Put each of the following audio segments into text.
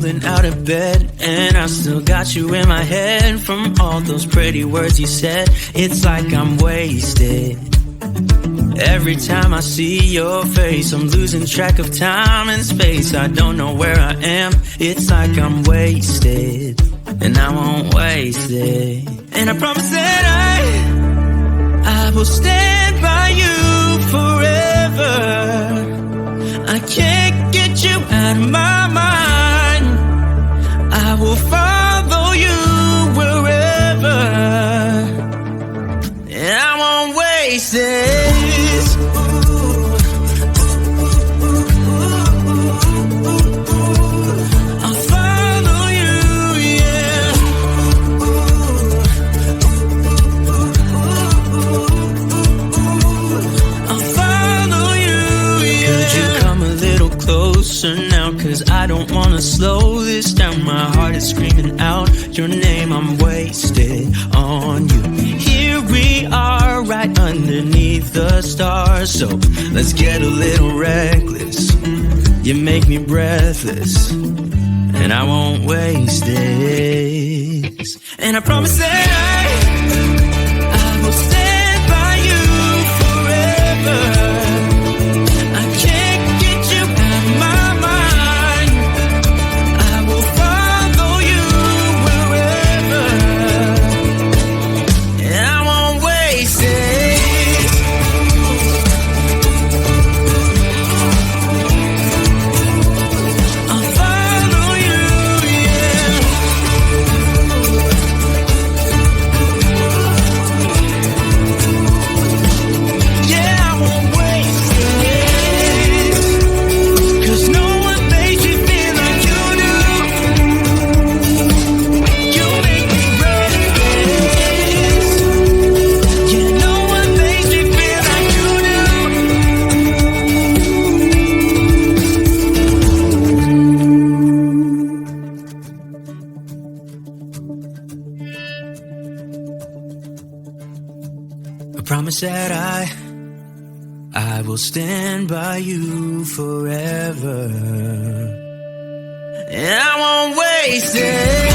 rolling out of bed, and I still got you in my head from all those pretty words you said. It's like I'm wasted. Every time I see your face, I'm losing track of time and space. I don't know where I am. It's like I'm wasted, and I won't waste it. And I promise that I will stand by you forever. I can't get you out of my mind. I will follow you wherever, and I won't waste it. Now, cause I don't wanna slow this down. My heart is screaming out your name. I'm wasted on you. Here we are, right underneath the stars. So let's get a little reckless. You make me breathless, and I won't waste this. And I promise that I will stand by you forever. Promise that I will stand by you forever, and I won't waste it.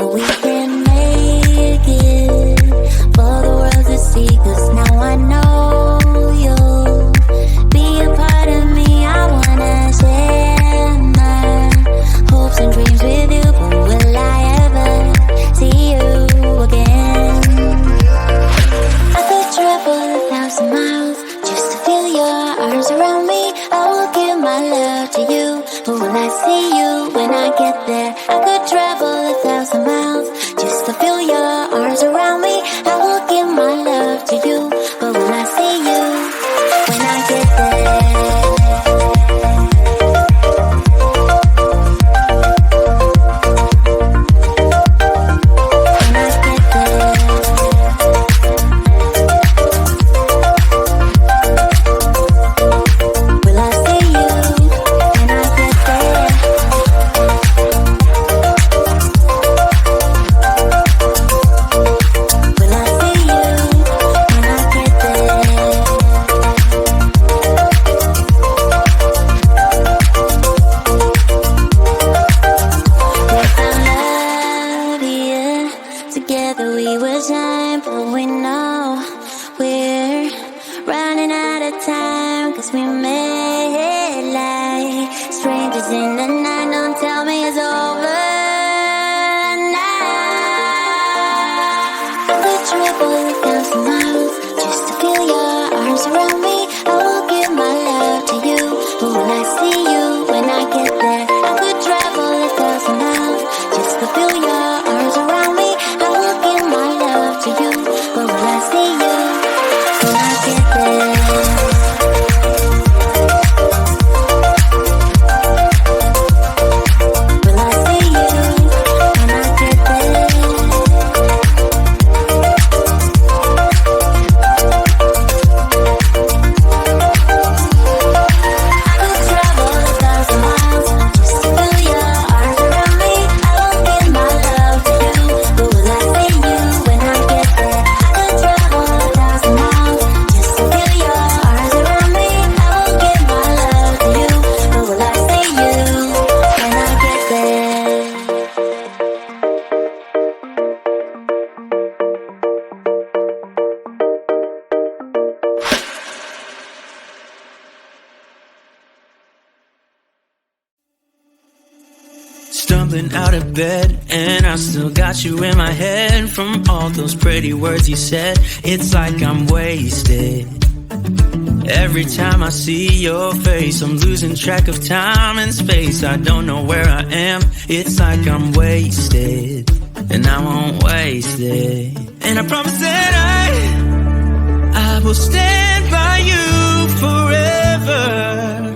know we can make it for the world to see. 'Cause now I know you'll be a part of me. I wanna share my hopes and dreams with you, but will I ever see you again? I could travel 1,000 miles just to feel your arms around me. I will give my love to you, but will I see you when I get there? I could travel 1,000 miles just to feel your arms around me. I will give my love to you, but will I see you when I get there? Stumbling out of bed, and I still got you in my head. From all those pretty words you said, it's like I'm wasted. Every time I see your face, I'm losing track of time and space. I don't know where I am, it's like I'm wasted, and I won't waste it. And I promise that I will stand by you forever.